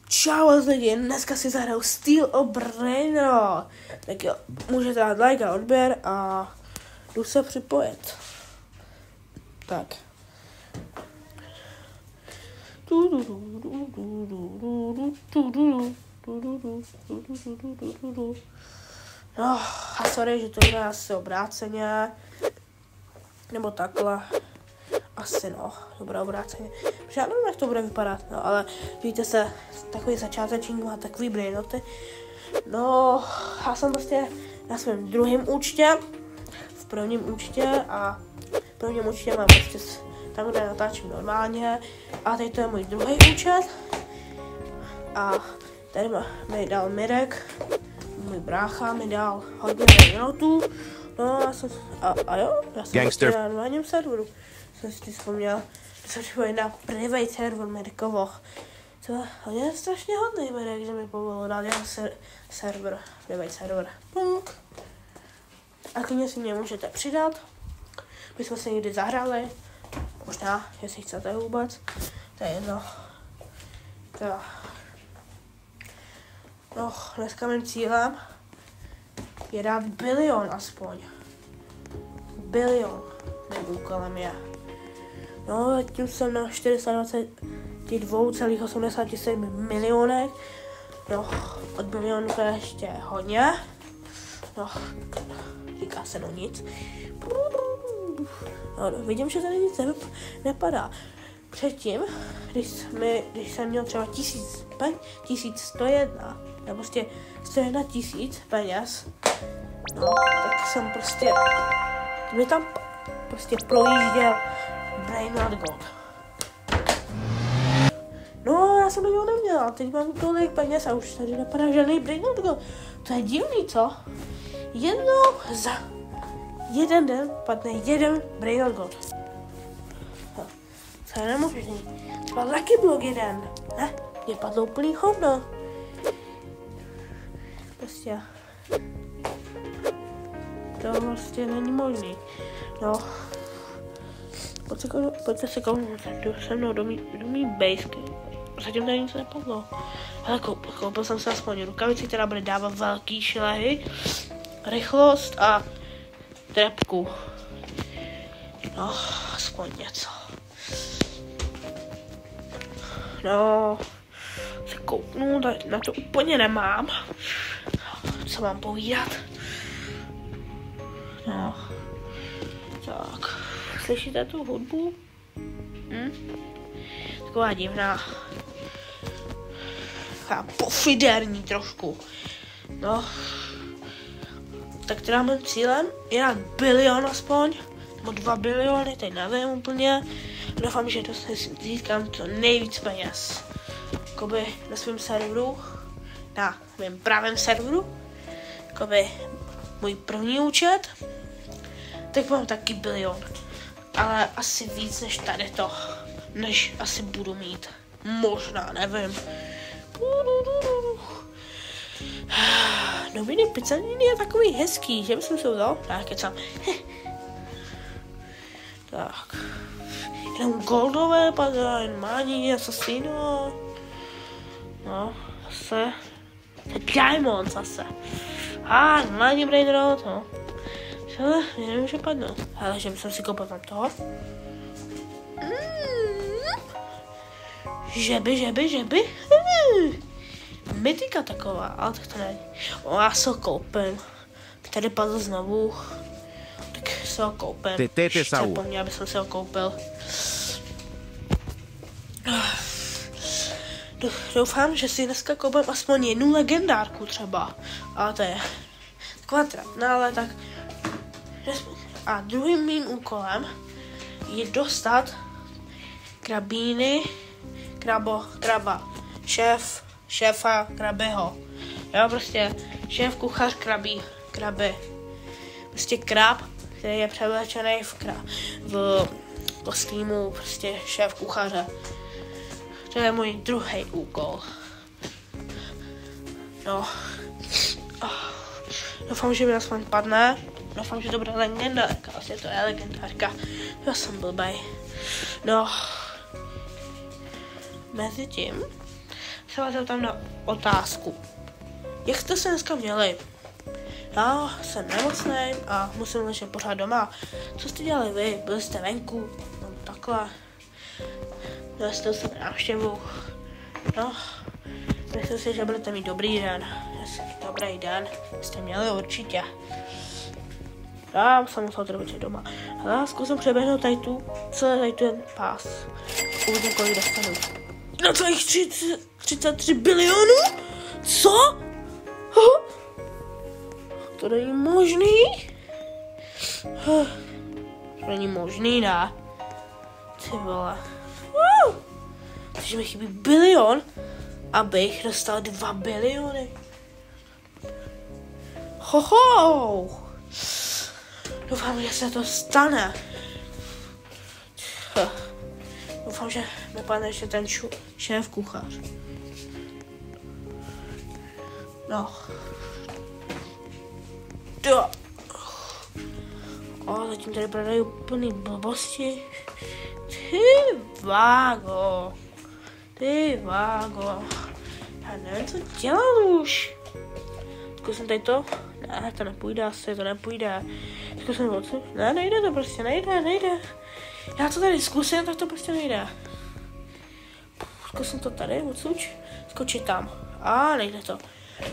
Čau lidi, dneska si zahraju Steel of Brainrot. Tak jo, můžete dát like a odběr a jdu se připojit. Tak. No, a sorry, že to bude asi obráceně. Nebo takhle. Asi no, dobré obráceně. Já nevím, jak to bude vypadat, no, ale víte se, takový začátečník má takový brainoty. No, já jsem prostě na svém druhém účtě, v prvním účtě a v prvním účtě mám prostě tam, kde natáčím normálně a teď to je můj druhý účet a tady mi dal Mirek, můj brácha mi dal hodně brainotů, no já jsem, a jo, já jsem prostě na normálním serveru. Jsem si vzpomněl, že jsem připojil na private server Mirkovo. To je strašně hodný Mirek, že mi povolil dát jeho server, private server. Punk. A klidně si mě můžete přidat. My jsme se někdy zahrali. Možná, jestli chcete vůbec. To je jedno. No, dneska mým cílem je dát bilion aspoň. Bilion. Mým úkolem je. No, tím jsem na 422,87 milionech. No, od bilionu to je ještě hodně. No, říká se no nic. No, vidím, že tady nic nepadá. Předtím, když jsem měl třeba 1101, nebo prostě 101 000 peněz, no, tak jsem prostě, mi tam prostě projížděl Brainrot Gold. No, já jsem do něho neměl, a teď mám tolik peněz a už tady nepadá žádný Brainrot Gold. To je divný, co? Jednou za jeden den padne jeden Brainrot Gold. To je nemožný. Třeba Lucky Block jeden. Ne? Mě padlo úplný hovno. Prostě. To prostě není možný. No. Pojďte se kouknout, jdu se mnou do mý basky. Zatím tady nic nepadlo. Ale koupil jsem se aspoň rukavici, která bude dávat velký šlehy, rychlost a trepku. No, aspoň něco. No, se kouknu, na to úplně nemám. Co mám povídat? No, tak. Slyšíte tu hudbu? Taková divná. Taková pofiderní trošku. No. Tak teda mým cílem je dát bilion aspoň. Nebo 2 biliony, teď nevím úplně. Doufám, že získám to nejvíc peněz. Jakoby na svém serveru. Na mém pravém serveru. Jakoby můj první účet. Tak mám taky bilion. Ale asi víc než tady to, než asi budu mít. Možná, nevím. Noviny pizzaniny je takový hezký, že bych se vzal? Tak, kecám. Tak. Jenom goldové padá, jen mání, asasino. No, zase. Diamond zase. Mání Brainrot, no. Ale nemůže padnout. Ale že bych si koupil tam toho. Žeby. Mytika taková, ale tak to není. Já se ho koupím. Tady padl znovu. Tak se ho koupím. Zapomněl, abych se ho koupil. Doufám, že si dneska koupím aspoň jednu legendárku třeba. Ale to je taková trapná, ale tak. A druhým mým úkolem je dostat krabíny, kraba, šéfa krabiho. Jo, prostě šéf kuchař kraby. Prostě krab, který je převlečený v kostýmu, prostě šéf kuchaře. To je můj druhý úkol. No. Doufám, že mi aspoň padne. Doufám, že to bude legendárka. Vlastně to je legendárka. Já jsem blbej. No. Mezi tím se vás zeptám na otázku. Jak jste se dneska měli? Já jsem nemocný a musím ležet pořád doma. Co jste dělali vy? Byli jste venku? No takhle. Měli jste se návštěvu. No, myslím si, že budete mít dobrý den. Dobrý den jste měli určitě. Já jsem musel trvit doma. Ale já zkusím přeběhnout celý ten pás. Uvidím, kolik dostanu. 1,33 bilionů? Co? To není možný? To není možný, ne? Ty vole. Takže mi chybí bilion, abych dostal 2 biliony. Hoho! Doufám, že se to stane. Doufám, že nepadne ještě ten šéf kuchař. No. Zatím tady prodají úplný blbosti. Ty vágo. Já nevím, co dělám už. Zkusím tady to. Ne, to nepůjde asi, to nepůjde. Zkusím odsud. Ne, nejde to prostě, nejde. Já to tady zkusím, tak to prostě nejde. Zkusím to tady odsud. Skočit tam. A nejde to.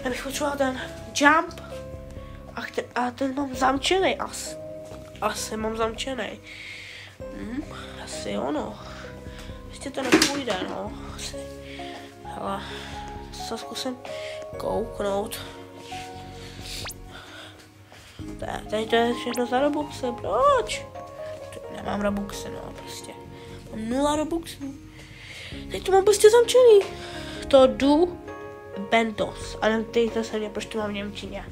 Já bych potřeboval ten jump. A ten mám zamčený. Asi mám zamčený. Asi ono. Ještě to nepůjde, no. Asi. Hele. Co zkusím kouknout. Tady to je všechno za Robuxy, proč? Nemám Robuxy, no prostě. Mám 0 Robuxů. Teď to mám prostě zamčený. To jdu Bentos. A neptejte se mě, proč to mám v němčině.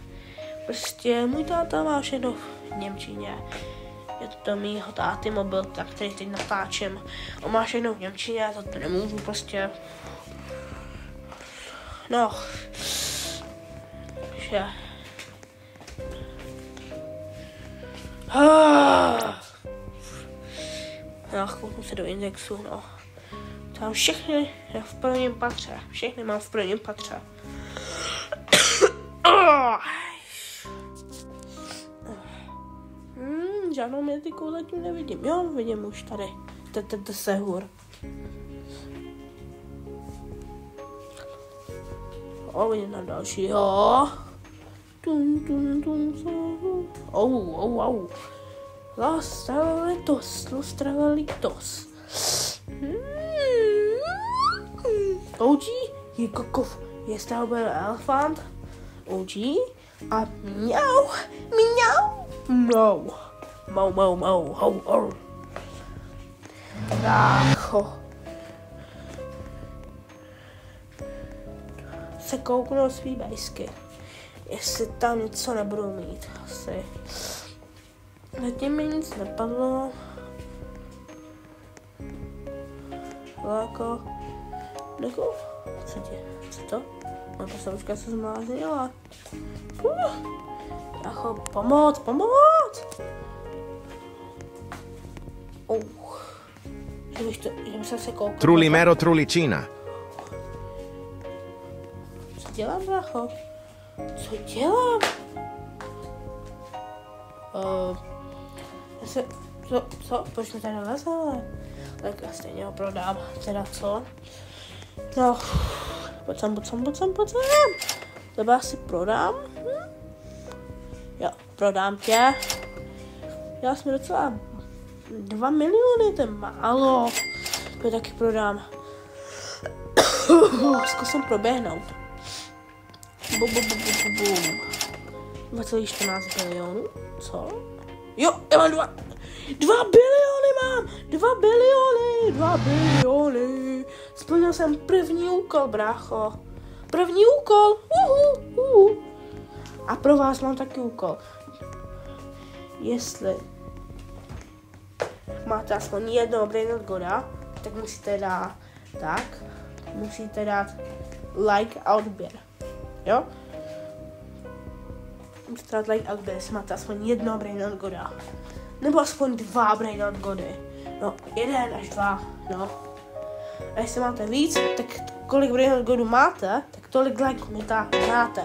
Prostě můj táta má všechno v němčině. Je to mýho táty mobil, tak který teď natáčím. On má všechno v němčině, to nemůžu prostě. No. Že. Já kouknu se do indexu, no. Tam všechny v prvním patře. Všechny mám v prvním patře. Žádnou mětiku zatím nevidím. Jo, vidím už tady. Sehur. Vidím na dalšího. Los Travelitos. OG je kokov. Je strawberry elefant. OG a miau. Mau. Ho. Brácho. Se kouknu svý bejsky. Jestli tam něco nebudu mít, asi. Zatím mi nic nepadlo. Jako co to? No ta salučka se zmláznila. Jako, pomoc! Že bych se koukal. Trulimero Trulicina. Co dělám, brácho? Co dělám? Co? Proč mi tady lezele? Tak já stejně ho prodám. Teda co? No. Pojď sem. Tebe asi prodám. Jo, prodám tě. Já jsem docela 2 miliony, to je málo. To taky prodám. Zkusím proběhnout. Bum. 2,14 bilionů. Co? Jo, já mám 2 biliony mám! 2 biliony! Splnil jsem první úkol, brácho. První úkol! A pro vás mám taky úkol. Jestli máte aspoň jedno Brain Goda, tak musíte dát like a odběr. Jo? Musíte dát like a odběr, jestli máte aspoň jedno Brain Goda. Nebo aspoň 2 Brain Gody. No, 1 až 2, no. A jestli máte víc, tak kolik Brain Not Godu máte, tak tolik lajků mi dáte.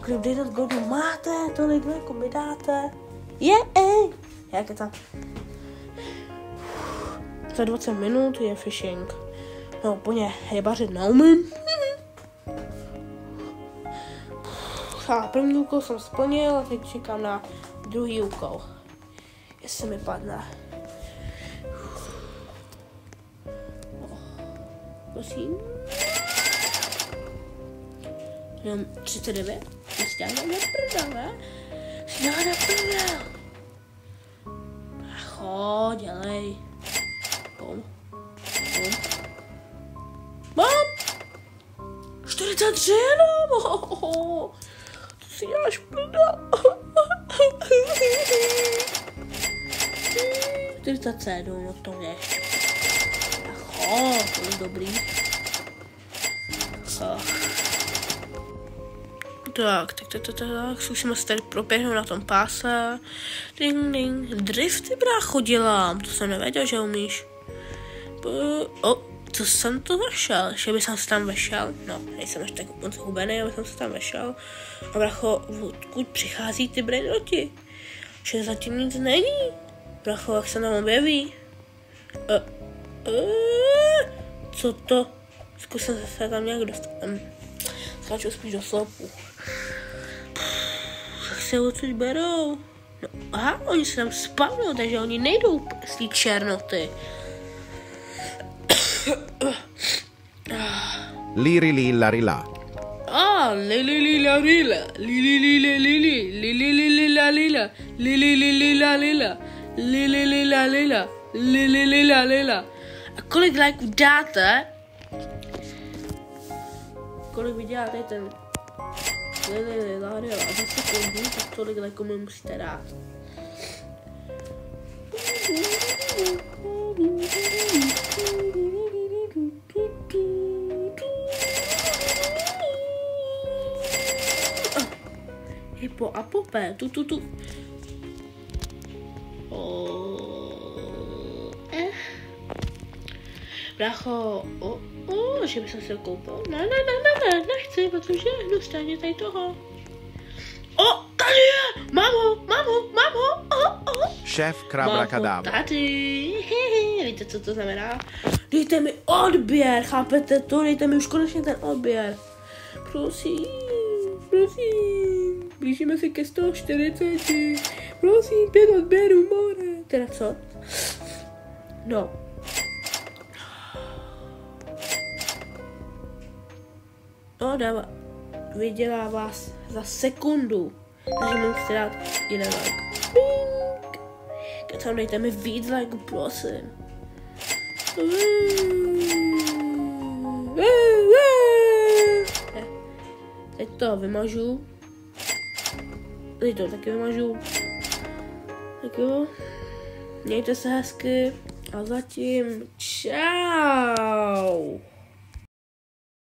Kolik Brain Not Godu máte, tolik lajků mi dáte. Jak je tam? Za 20 minut je fishing. No úplně rybařit neumím. A první úkol jsem splnil a teď čekám na druhý úkol. Jestli mi padne. Prosím. Jenom 39. Stěhám na prdele. Stěhám na prdele. Acho, dělej. Bum. 43 jenom. To si děláš prdel. 47, no to víš. Acho, to je dobrý. Tak, zkusíme se tady proběhnout na tom páse. Ding, ding. Drifty, brácho, dělám. To jsem nevěděl, že umíš. Co jsem to našel? Že bych se tam vešel? No, nejsem až tak moc hubený, aby jsem se tam vešel. A brácho, odkud přichází ty brainroti? Že zatím nic není. Brácho, jak se nám objeví? Co to? Zkusím se tam nějak dostat. Skáču spíš do slopu. Jak se odsud berou? No, aha, oni se tam spavnou, takže oni nejdou z té černoty. Liri li larila. Lili li larila. Lili li lili. Lili li larila. Lili li larila. Lili li larila. Lili li larila. A kolik lajků dáte? Kolik vyděláte ten Lili larila a za sekundu, tak tolik lajků mi musíte dát. Hypo a popé, tu. Brácho, že bych se koupil. Ne, nechci, protože dostane tady toho. Tady je! Mamo! Šéf Krabrakadabra. Tady, víte, co to znamená? Dejte mi odběr, chápete to? Dejte mi už konečně ten odběr. Prosím. Blížíme se ke 140. Prosím, 5 odběrů, more. Teda co? No. Dává. Vydělá vás za sekundu. Takže mi musíte dát jeden like. Bing. Keď tam dejte mi víc like, prosím. Teď to vymažu. Teď to taky vymažu. Tak jo. Mějte se hezky. A zatím čau.